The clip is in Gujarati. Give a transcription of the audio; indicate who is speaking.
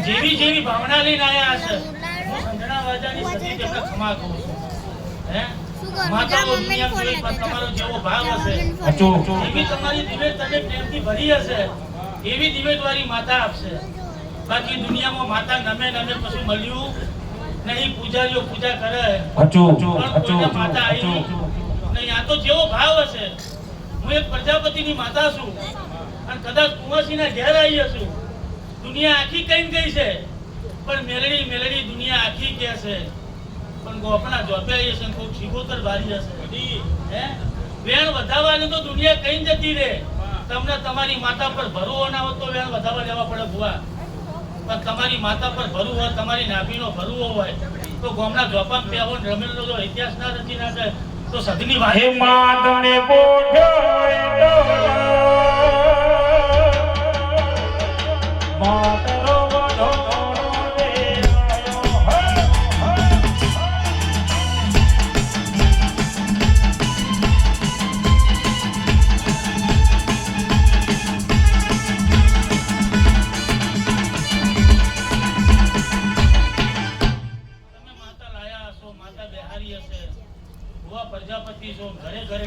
Speaker 1: જેવી જેવી ભાવના લઈને આયા હશે હું સંજણા વાજાની સતી તેમને ક્ષમા કરું છું હે માતા દુનિયા કોઈ પણ તમારો જેવો ભાવ હશે એવી તમારી દિવેટ તમે પ્રેમથી ભરી હશે એવી દિવેટવાળી માતા આપશે બાકી દુનિયામાં માતા નમે નમે પછી મળ્યું નહીં પૂજારીઓ પૂજા કરે માતા આવી નહીં આ તો જેવો ભાવ હશે હું એક પ્રજાપતિની માતા છું અને કદાચ કુંવરસીના ઘેર આવી છું દુનિયા આખી કઈ ગઈ છે પણ મેલડી મેલડી દુનિયા આખી કે છે પણ ગોપના જોપે આવી છે કોઈ શીગોતર બારી હશે હે વેણ વધાવવાની તો દુનિયા કઈ જતી રહે તમને તમારી માતા પર ભરવો ના હોય તો વેણ વધાવવા જવા પડે ભુવા પણ તમારી માતા પર ભરવું હોય તમારી નાભીનો ભરવો હોય તો ગોમના જોપામ પેવો રમેલનો જો ઇતિહાસ ના રચી નાખે તો સદની વાત હે માદણે પ્રજાપતિ છો ઘરે ઘરે